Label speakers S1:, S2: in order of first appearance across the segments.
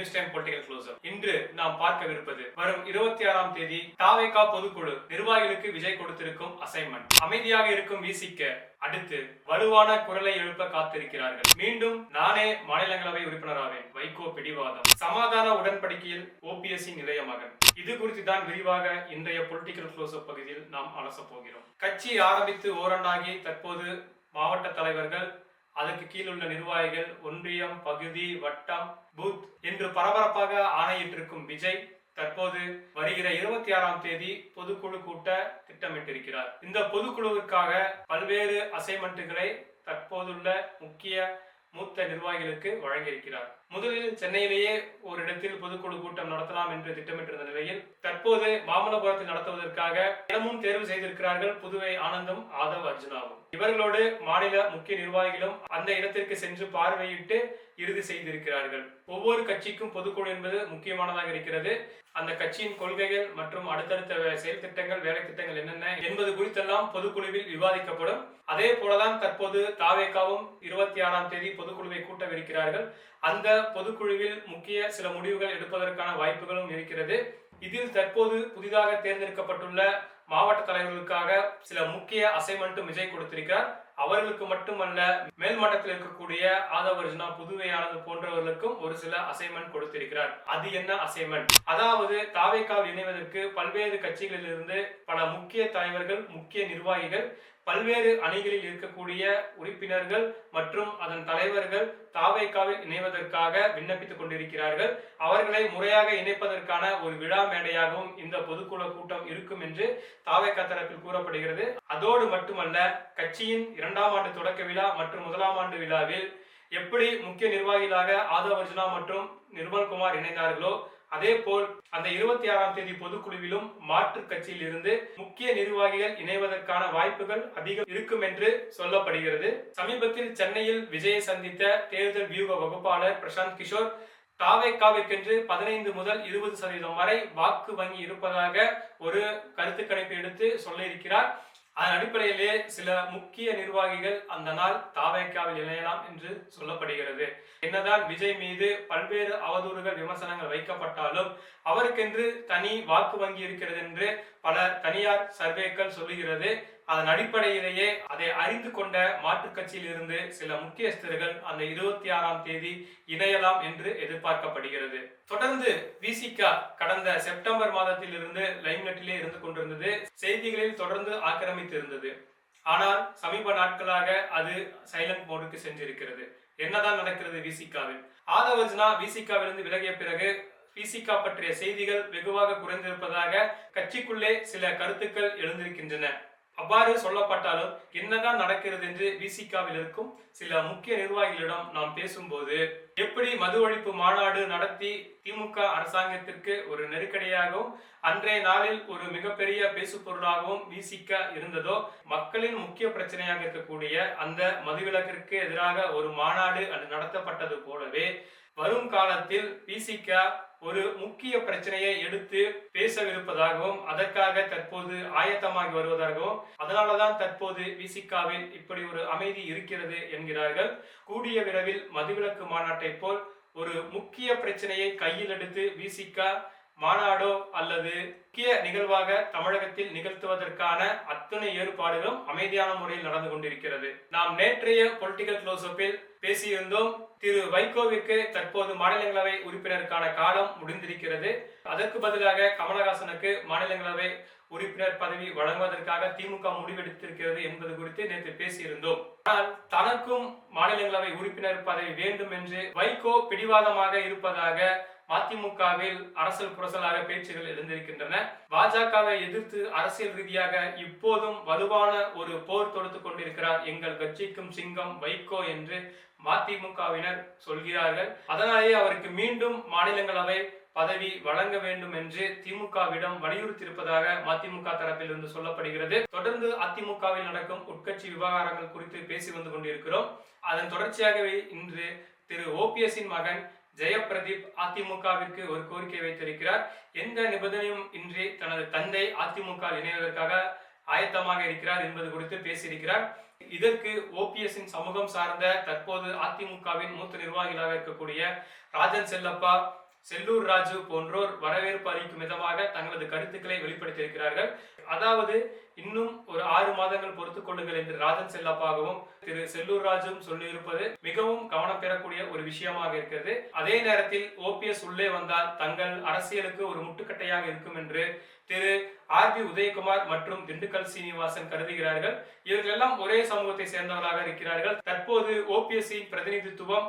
S1: News time political closer. இன்று நாம் பார்க்கவிருப்பது வரும் 26ஆம் தேதி தாவேகா பொதுக்குழு நிர்வாகிகளுக்கு விஜய் கொடுத்திருக்கும் அசைன்மெண்ட். அமைதியாக இருக்கும் விசிக அடுத்து வலுவான குரலை எழுப்ப காத்திருக்கிறார்கள். மீண்டும் நானே மாநிலங்களவை உறுப்பினராவேன், வைகோ பிடிவாதம். சமாதான உடன்படிக்கையில் ஓபிஎஸ் இளைய மகன். இது குறித்து தான் விரிவாக இன்றைய பொலிட்டிக்கல் க்ளோசர் பகுதியில் நாம் அலச போகிறோம். கட்சி ஆரம்பித்து ஓராண்டாகி தற்போது மாவட்ட தலைவர்கள், அதற்கு கீழுள்ள நிர்வாகிகள், ஒன்றியம், பகுதி, வட்டம், பூத் என்று பரபரப்பாக ஆணையிட்டிருக்கும் விஜய் தற்போது வருகிற 26ஆம் தேதி பொதுக்குழு கூட்ட திட்டமிட்டிருக்கிறார். இந்த பொதுக்குழுவிற்காக பல்வேறு அசைன்மெண்ட்டுகளை தற்போதுள்ள முக்கிய மூத்த நிர்வாகிகளுக்கு வழங்கியிருக்கிறார். முதலில் சென்னையிலேயே ஒரு இடத்தில் பொதுக்குழு கூட்டம் நடத்தலாம் என்று திட்டமிட்டிருந்த நிலையில் தற்போது மாமல்லபுரத்தில் நடத்துவதற்காக இடமும் தேர்வு செய்திருக்கிறார்கள். புதுவை ஆனந்தும் ஆதவ் அர்ஜுனாவும். இவர்களோடு மாநில முக்கிய நிர்வாகிகளும் அந்த இடத்திற்கு சென்று பார்வையிட்டு இறுதி செய்திருக்கிறார்கள். ஒவ்வொரு கட்சிக்கும் பொதுக்குழு என்பது முக்கியமானதாக இருக்கிறது. அந்த கட்சியின் கொள்கைகள் மற்றும் அடுத்தடுத்த செயல் திட்டங்கள், வேலை திட்டங்கள் என்னென்ன என்பது குறித்தெல்லாம் பொதுக்குழுவில் விவாதிக்கப்படும். அதே போலதான் தற்போது தாவேகாவும் 26ஆம் தேதி பொதுக்குழுவை கூட்டவிருக்கிறார்கள். அந்த பொதுக்குழுவில் முக்கிய சில முடிவுகள் எடுப்பதற்கான வாய்ப்புகளும் இருக்கிறது. இதில் தற்போது புதிதாக தேர்ந்தெடுக்கப்பட்டுள்ள மாவட்ட தலைவர்களுக்காக சில முக்கிய அசைன்மெண்ட்டும் விஜய் கொடுத்திருக்கிறார். அவர்களுக்கு மட்டுமல்ல, மேல்மட்டத்தில் இருக்கக்கூடிய ஆதவ் அர்ஜுனா, புதுவை ஆனந்த் போன்றவர்களுக்கும் ஒரு சில அசைன்மெண்ட் கொடுத்திருக்கிறார். அது என்ன அசைன்மெண்ட்? அதாவது தாவேகாவில் இணைவதற்கு பல்வேறு கட்சிகளில் இருந்து பல முக்கிய தலைவர்கள், முக்கிய நிர்வாகிகள், பல்வேறு அணிகளில் இருக்கக்கூடிய உறுப்பினர்கள் மற்றும் அதன் தலைவர்கள் தாவேகாவில் இணைவதற்காக விண்ணப்பித்துக் கொண்டிருக்கிறார்கள். அவர்களை முறையாக இணைப்பதற்கான ஒரு விழா மேடையாகவும் இந்த பொதுக்குழு கூட்டம் இருக்கும் என்று தாவேகா தரப்பில் கூறப்படுகிறது. அதோடு மட்டுமல்ல, கட்சியின் 2ஆம் ஆண்டு தொடக்க விழா மற்றும் 1ஆம் ஆண்டு விழாவில் எப்படி முக்கிய நிர்வாகிகளாக ஆதவ் அர்ஜுனா மற்றும் நிர்மல்குமார் இணைந்தார்களோ அதே போல் அந்த 26ஆம் தேதி பொதுக்குழுவிலும் மாற்று கட்சியில் இருந்து முக்கிய நிர்வாகிகள் இணைவதற்கான வாய்ப்புகள் அதிகம் இருக்கும் என்று சொல்லப்படுகிறது. சமீபத்தில் சென்னையில் விஜயை சந்தித்த தேர்தல் வியூக வகுப்பாளர் பிரசாந்த் கிஷோர் தாவேகாவிற்கென்று 15 முதல் 20% வரை வாக்கு வங்கி இருப்பதாக ஒரு கருத்து கணிப்பு எடுத்து சொல்ல இருக்கிறார். அதன் அடிப்படையிலே சில முக்கிய நிர்வாகிகள் அந்த நாள் தாவேகாவில் இணையலாம் என்று சொல்லப்படுகிறது. என்னதான் விஜய் மீது பல்வேறு அவதூறுகள், விமர்சனங்கள் வைக்கப்பட்டாலும் அவருக்கென்று தனி வாக்கு வங்கி இருக்கிறது என்று பல தனியார் சர்வேக்கள் சொல்லுகிறது. அதன் அடிப்படையிலேயே அதை அறிந்து கொண்ட மாற்றுக் கட்சியில் இருந்து சில முக்கியஸ்தர்கள் அந்த 26ஆம் தேதி இணையலாம் என்று எதிர்பார்க்கப்படுகிறது. தொடர்ந்து விசிக கடந்த செப்டம்பர் மாதத்தில் இருந்து லைம்லைட்டிலே இருந்து கொண்டிருந்தது, செய்திகளில் தொடர்ந்து ஆக்கிரமித்து இருந்தது. ஆனால் சமீப நாட்களாக அது சைலண்ட் மோடுக்கு சென்றிருக்கிறது. என்னதான் நடக்கிறது விசிகாவில்? ஆதவ் அர்ஜுனா விசிகாவிலிருந்து விலகிய பிறகு விசிக பற்றிய செய்திகள் வெகுவாக குறைந்திருப்பதாக கட்சிக்குள்ளே சில கருத்துக்கள் எழுந்திருக்கின்றன. அவ்வாறு சொல்லப்பட்டாலும் என்னதான் நடக்கிறது என்று விசிகாவில் இருக்கும் சில முக்கிய நிர்வாகிகளிடம் நாம் பேசும்போது, எப்படி மது ஒழிப்பு மாநாடு நடத்தி திமுக அரசாங்கத்திற்கு ஒரு நெருக்கடியாகவும் அன்றைய நாளில் ஒரு மிகப்பெரிய பேசு பொருளாகவும் விசிக இருந்ததோ, மக்களின் முக்கிய பிரச்சனையாக இருக்கக்கூடிய அந்த மதுவிலக்கிற்கு எதிராக ஒரு மாநாடு அது நடத்தப்பட்டது போலவே வரும் காலத்தில் விசிக ஒரு முக்கிய பிரச்சனையை எடுத்து பேசவிருப்பதாகவும் அதற்காக தற்போது ஆயத்தமாகி வருவதாகவும், அதனாலதான் தற்போது விசிகாவில் இப்படி ஒரு அமைதி இருக்கிறது என்கிறார்கள். கூடிய விரைவில் மதுவிலக்கு மாநாட்டை போல் ஒரு முக்கிய பிரச்சனையை கையில் எடுத்து விசிக மாநாடோ அல்லது முக்கிய நிகழ்வாக தமிழகத்தில் நிகழ்த்துவதற்கான அத்தனை ஏற்பாடுகளும் அமைதியான முறையில் நடந்து கொண்டிருக்கிறது. நாம் நேற்றைய பொலிட்டிக்கல் க்ளோஸ்அப்பில் பேசியிருந்தோம். திரு வைகோவிற்கு தற்போது மாநிலங்களவை உறுப்பினருக்கான காலம் முடிந்திருக்கிறது. அதற்கு பதிலாக கமலஹாசனுக்கு மாநிலங்களவை உறுப்பினர் பதவி வழங்குவதற்காக திமுக முடிவெடுத்திருக்கிறது என்பது குறித்து நேற்று பேசியிருந்தோம். ஆனால் தனக்கும் மாநிலங்களவை உறுப்பினர் பதவி வேண்டும் என்று வைகோ பிடிவாதமாக இருப்பதாக மதிமுகவில் அரசியல் புரசலாக பேச்சுகள் எழுந்திருக்கின்றன. பாஜகவை எதிர்த்து அரசியல் ரீதியாக இப்போதும் வலுவான ஒரு போர் தொடுத்துக் கொண்டிருக்கிறார் எங்கள் கட்சிக்கும் சிங்கம் வைகோ என்று மதிமுகவினர் சொல்கிறார்கள். அதனாலேயே அவருக்கு மீண்டும் மாநிலங்களவை பதவி வழங்க வேண்டும் என்று திமுகவிடம் வலியுறுத்தியிருப்பதாக மதிமுக தரப்பில் இருந்து சொல்லப்படுகிறது. தொடர்ந்து அதிமுகவில் நடக்கும் உட்கட்சி விவகாரங்கள் குறித்து பேசி வந்து கொண்டிருக்கிறோம். அதன் தொடர்ச்சியாகவே இன்று திரு ஓபிஎஸ்ஸின் மகன் ஜெயபிரதீப் அதிமுகவிற்கு ஒரு கோரிக்கை வைத்திருக்கிறார். எந்த நிபந்தனையும் இன்றி தனது தந்தை அதிமுக இணைவதற்காக ஆயத்தமாக இருக்கிறார் என்பது குறித்து பேசியிருக்கிறார். இதற்கு ஓபிஎஸ்ஸின் சமூகம் சார்ந்த தற்போது அதிமுகவின் மூத்த நிர்வாகிகளாக இருக்கக்கூடிய ராஜன் செல்லப்பா, செல்லூர் ராஜு போன்றோர் வரவேற்பு அளிக்கும் விதமாக தங்களது கருத்துக்களை வெளிப்படுத்தியிருக்கிறார்கள். அதாவது இன்னும் ஒரு 6 மாதங்கள் பொறுத்துக் கொள்ளுங்கள் என்று ராஜன் செல்லப்பாகவும் திரு செல்லூர் ராஜும் சொல்லியிருப்பது மிகவும் கவனம் பெறக்கூடிய ஒரு விஷயமாக இருக்கிறது. அதே நேரத்தில் ஓபிஎஸ் உள்ளே வந்தால் தங்கள் அரசியலுக்கு ஒரு முட்டுக்கட்டையாக இருக்கும் என்று திரு ஆர்.பி. உதயகுமார் மற்றும் திண்டுக்கல் சீனிவாசன் கருதுகிறார்கள். இவர்கள் எல்லாம் ஒரே சமூகத்தை சேர்ந்தவர்களாக இருக்கிறார்கள். தற்போது ஓபிஎஸ்ஸின் பிரதிநிதித்துவம்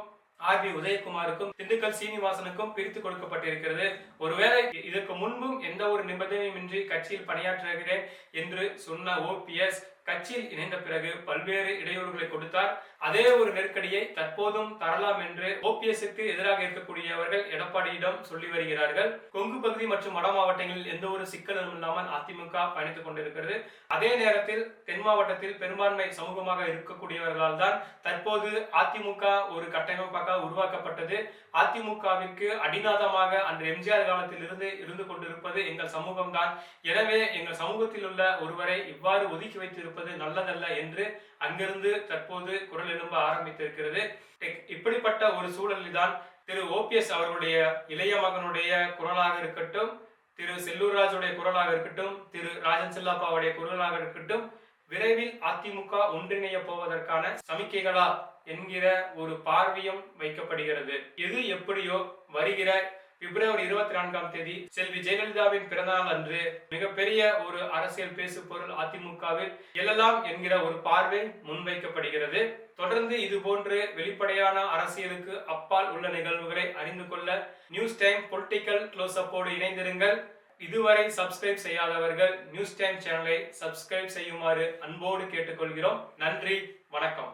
S1: ஆர்.பி. உதயகுமாருக்கும் திண்டுக்கல் சீனிவாசனுக்கும் பிரித்து கொடுக்கப்பட்டிருக்கிறது. ஒருவேளை இதற்கு முன்பும் எந்த ஒரு நிபந்தனையுமின்றி கட்சியில் பணியாற்றுகிறேன் என்று சொன்ன ஓபிஎஸ் கட்சியில் இணைந்த பிறகு பல்வேறு இடையூறுகளை கொடுத்தார். அதே ஒரு நெருக்கடியை தற்போதும் தரலாம் என்று ஓபிஎஸ்க்கு எதிராக இருக்கக்கூடியவர்கள் எடப்பாடியிடம் சொல்லி வருகிறார்கள். கொங்கு பகுதி மற்றும் வட மாவட்டங்களில் எந்த ஒரு சிக்கலும் இல்லாமல் அதிமுக பயணித்துக் கொண்டிருக்கிறது. அதே நேரத்தில் தென் மாவட்டத்தில் பெரும்பான்மை சமூகமாக இருக்கக்கூடியவர்களால் தான் தற்போது அதிமுக ஒரு கட்டமைப்பாக உருவாக்கப்பட்டது. அதிமுகவிற்கு அடிநாதமாக அன்று எம்ஜிஆர் காலத்தில் இருந்து கொண்டிருப்பது எங்கள் சமூகம் தான். எனவே எங்கள் சமூகத்தில் உள்ள ஒருவரை இவ்வாறு ஒதுக்கி வைத்திருப்பது நல்லதல்ல என்று அங்கிருந்து தற்போது குரல் எழும்ப ஆரம்பித்திருக்கிறது. இப்படிப்பட்ட ஒரு சூழலில் தான் திரு ஓபிஎஸ் அவர்களுடைய இளைய மகனுடைய குரலாக இருக்கட்டும், திரு செல்லூர்ராஜுடைய குரலாக இருக்கட்டும், திரு ராஜன் செல்லப்பாவுடைய குரலாக இருக்கட்டும், விரைவில் அதிமுக ஒன்றிணைய போவதற்கான சமிக்கைகளா என்கிற ஒரு பார்வையும் வைக்கப்படுகிறது. எது எப்படியோ வருகிற பிப்ரவரி 24ஆம் தேதி செல்வி ஜெயலலிதாவின் பிறந்தநாள் அன்று மிகப்பெரிய ஒரு அரசியல் பேசு பொருள் அதிமுகவில் எழலாம் என்கிற ஒரு பார்வை முன்வைக்கப்படுகிறது. தொடர்ந்து இது போன்று வெளிப்படையான அரசியலுக்கு அப்பால் உள்ள நிகழ்வுகளை அறிந்து கொள்ள நியூஸ் டைம் பொலிட்டிக்கல் க்ளோஸ்அப்போடு இணைந்திருங்கள். இதுவரை சப்ஸ்கிரைப் செய்யாதவர்கள் நியூஸ் டைம் சேனலை சப்ஸ்கிரைப் செய்யுமாறு அன்போடு கேட்டுக்கொள்கிறோம். நன்றி, வணக்கம்.